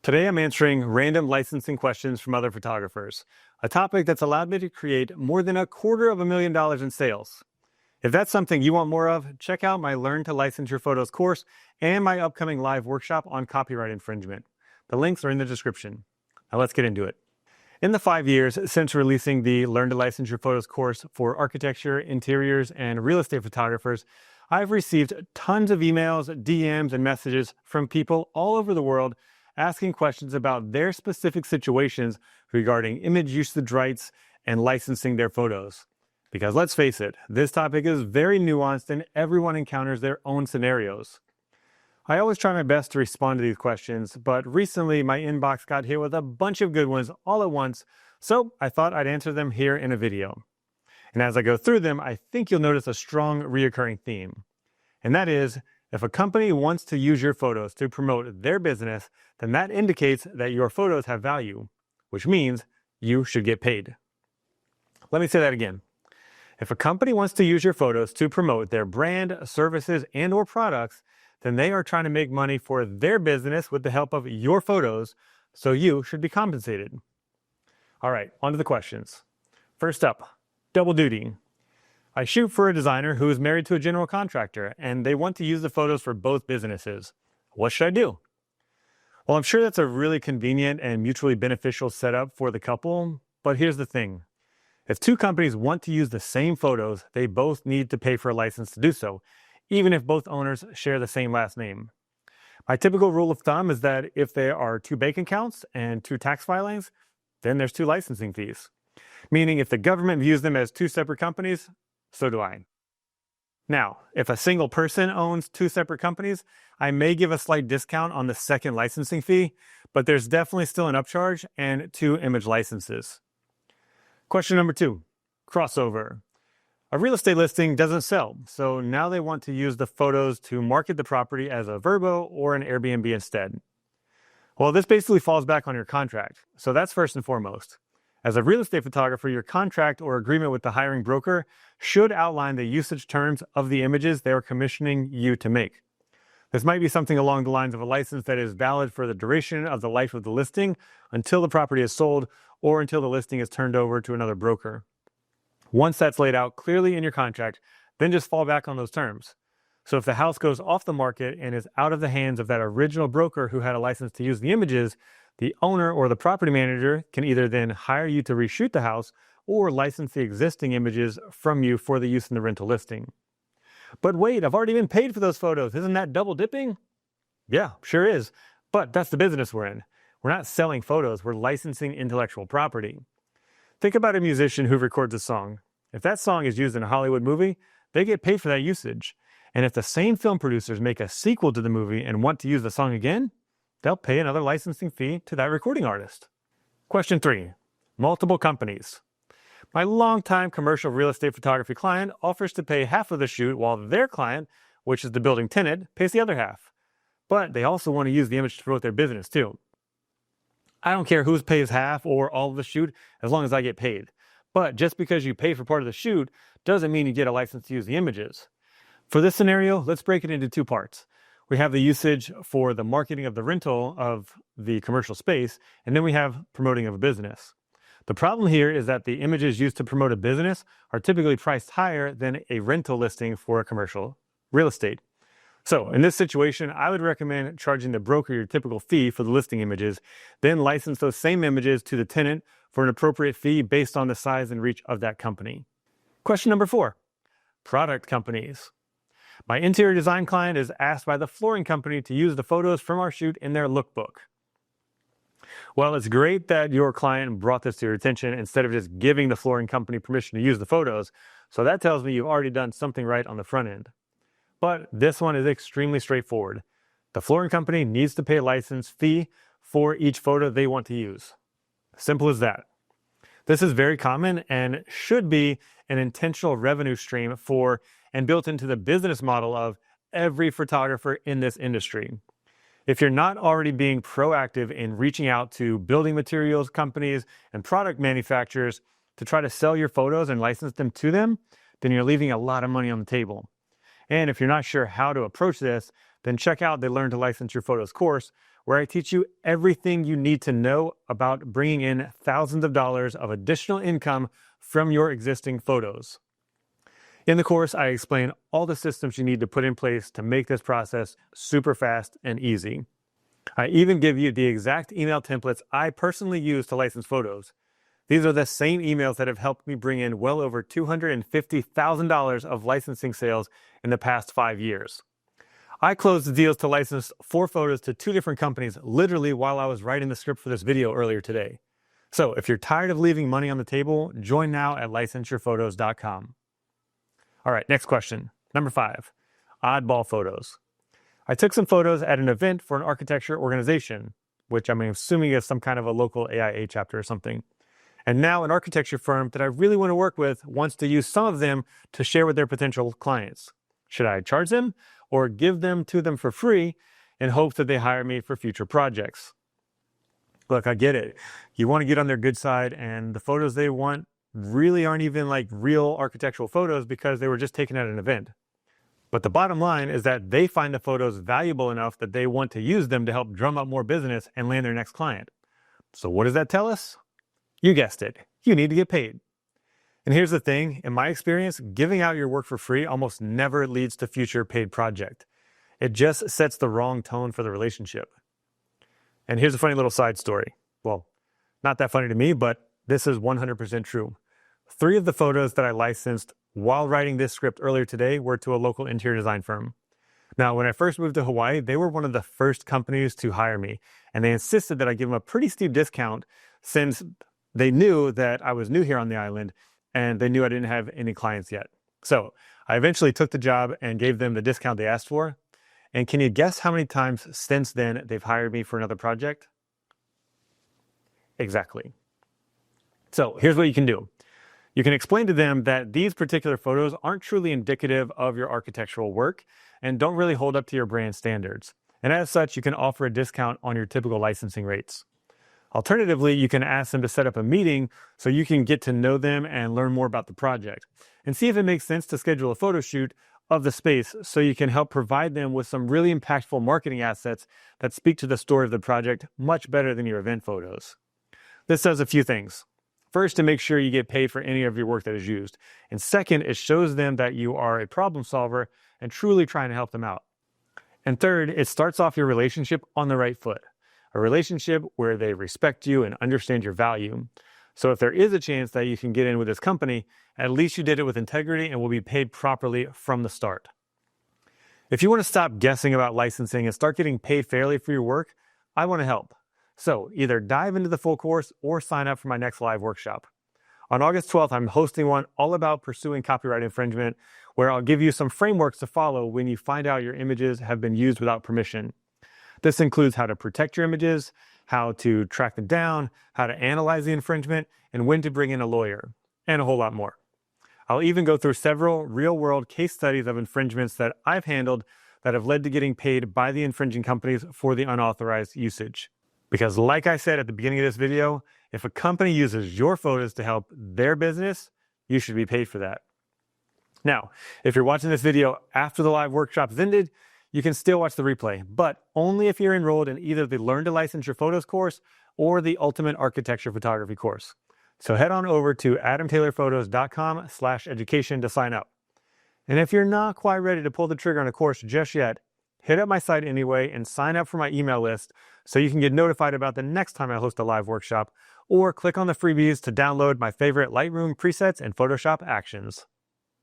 Today I'm answering random licensing questions from other photographers, a topic that's allowed me to create more than $250,000 in sales. If that's something you want more of, check out my Learn to License Your Photos course and my upcoming live workshop on copyright infringement. The links are in the description. Now let's get into it. In the 5 years since releasing the Learn to License Your Photos course for architecture, interiors, and real estate photographers, I've received tons of emails, DMs, and messages from people all over the world asking questions about their specific situations regarding image usage rights and licensing their photos. Because let's face it, this topic is very nuanced and everyone encounters their own scenarios. I always try my best to respond to these questions, but recently my inbox got hit with a bunch of good ones all at once, so I thought I'd answer them here in a video. And as I go through them, I think you'll notice a strong reoccurring theme. And that is, if a company wants to use your photos to promote their business, then that indicates that your photos have value, which means you should get paid. Let me say that again. If a company wants to use your photos to promote their brand, services, and/or products, then they are trying to make money for their business with the help of your photos, so you should be compensated. All right, on to the questions. First up, double duty. I shoot for a designer who is married to a general contractor, and they want to use the photos for both businesses. What should I do? Well, I'm sure that's a really convenient and mutually beneficial setup for the couple, but here's the thing. If two companies want to use the same photos, they both need to pay for a license to do so, even if both owners share the same last name. My typical rule of thumb is that if there are two bank accounts and two tax filings, then there's two licensing fees. Meaning if the government views them as two separate companies, so do I. Now, if a single person owns two separate companies, I may give a slight discount on the second licensing fee, but there's definitely still an upcharge and two image licenses. Question number 2, crossover. A real estate listing doesn't sell, so now they want to use the photos to market the property as a Vrbo or an Airbnb instead. Well, this basically falls back on your contract, so that's first and foremost. As a real estate photographer, your contract or agreement with the hiring broker should outline the usage terms of the images they are commissioning you to make. This might be something along the lines of a license that is valid for the duration of the life of the listing until the property is sold or until the listing is turned over to another broker. Once that's laid out clearly in your contract, then just fall back on those terms. So if the house goes off the market and is out of the hands of that original broker who had a license to use the images, the owner or the property manager can either then hire you to reshoot the house or license the existing images from you for the use in the rental listing. But wait, I've already been paid for those photos. Isn't that double dipping? Yeah, sure is. But that's the business we're in. We're not selling photos, we're licensing intellectual property. Think about a musician who records a song. If that song is used in a Hollywood movie, they get paid for that usage. And if the same film producers make a sequel to the movie and want to use the song again, they'll pay another licensing fee to that recording artist. Question 3, multiple companies. My longtime commercial real estate photography client offers to pay half of the shoot while their client, which is the building tenant, pays the other half. But they also want to use the image to promote their business too. I don't care who pays half or all of the shoot as long as I get paid. But just because you pay for part of the shoot doesn't mean you get a license to use the images. For this scenario, let's break it into 2 parts. We have the usage for the marketing of the rental of the commercial space, and then we have promoting of a business. The problem here is that the images used to promote a business are typically priced higher than a rental listing for a commercial real estate. So in this situation, I would recommend charging the broker your typical fee for the listing images, then license those same images to the tenant for an appropriate fee based on the size and reach of that company. Question number 4, product companies. My interior design client is asked by the flooring company to use the photos from our shoot in their lookbook. Well, it's great that your client brought this to your attention instead of just giving the flooring company permission to use the photos, so that tells me you've already done something right on the front end. But this one is extremely straightforward. The flooring company needs to pay a license fee for each photo they want to use. Simple as that. This is very common and should be an intentional revenue stream for and built into the business model of every photographer in this industry. If you're not already being proactive in reaching out to building materials companies and product manufacturers to try to sell your photos and license them to them, then you're leaving a lot of money on the table. And if you're not sure how to approach this, then check out the Learn to License Your Photos course, where I teach you everything you need to know about bringing in thousands of dollars of additional income from your existing photos. In the course, I explain all the systems you need to put in place to make this process super fast and easy. I even give you the exact email templates I personally use to license photos. These are the same emails that have helped me bring in well over $250,000 of licensing sales in the past 5 years. I closed the deals to license 4 photos to 2 different companies literally while I was writing the script for this video earlier today. So if you're tired of leaving money on the table, join now at licenseyourphotos.com. All right, next question. Number 5, oddball photos. I took some photos at an event for an architecture organization, which I'm assuming is some kind of a local AIA chapter or something. And now an architecture firm that I really want to work with wants to use some of them to share with their potential clients. Should I charge them or give them to them for free in hopes that they hire me for future projects? Look, I get it. You want to get on their good side, and the photos they want really aren't even like real architectural photos because they were just taken at an event. But the bottom line is that they find the photos valuable enough that they want to use them to help drum up more business and land their next client. So what does that tell us? You guessed it. You need to get paid. And here's the thing. In my experience, giving out your work for free almost never leads to future paid project. It just sets the wrong tone for the relationship. And here's a funny little side story. Well, not that funny to me, but this is 100% true. 3 of the photos that I licensed while writing this script earlier today were to a local interior design firm. Now, when I first moved to Hawaii, they were one of the first companies to hire me, and they insisted that I give them a pretty steep discount since they knew that I was new here on the island and they knew I didn't have any clients yet. So I eventually took the job and gave them the discount they asked for. And can you guess how many times since then they've hired me for another project? Exactly. So here's what you can do. You can explain to them that these particular photos aren't truly indicative of your architectural work and don't really hold up to your brand standards. And as such, you can offer a discount on your typical licensing rates. Alternatively, you can ask them to set up a meeting so you can get to know them and learn more about the project and see if it makes sense to schedule a photo shoot of the space so you can help provide them with some really impactful marketing assets that speak to the story of the project much better than your event photos. This does a few things. First, to make sure you get paid for any of your work that is used. And second, it shows them that you are a problem solver and truly trying to help them out. And third, it starts off your relationship on the right foot. A relationship where they respect you and understand your value. So if there is a chance that you can get in with this company, at least you did it with integrity and will be paid properly from the start. If you want to stop guessing about licensing and start getting paid fairly for your work, I want to help. So either dive into the full course or sign up for my next live workshop. On August 12th, I'm hosting one all about pursuing copyright infringement, where I'll give you some frameworks to follow when you find out your images have been used without permission. This includes how to protect your images, how to track them down, how to analyze the infringement, and when to bring in a lawyer, and a whole lot more. I'll even go through several real-world case studies of infringements that I've handled that have led to getting paid by the infringing companies for the unauthorized usage. Because like I said at the beginning of this video, if a company uses your photos to help their business, you should be paid for that. Now, if you're watching this video after the live workshop has ended, you can still watch the replay, but only if you're enrolled in either the Learn to License Your Photos course or the Ultimate Architecture Photography course. So head on over to adamtaylorphotos.com/education to sign up. And if you're not quite ready to pull the trigger on a course just yet, hit up my site anyway and sign up for my email list so you can get notified about the next time I host a live workshop, or click on the freebies to download my favorite Lightroom presets and Photoshop actions.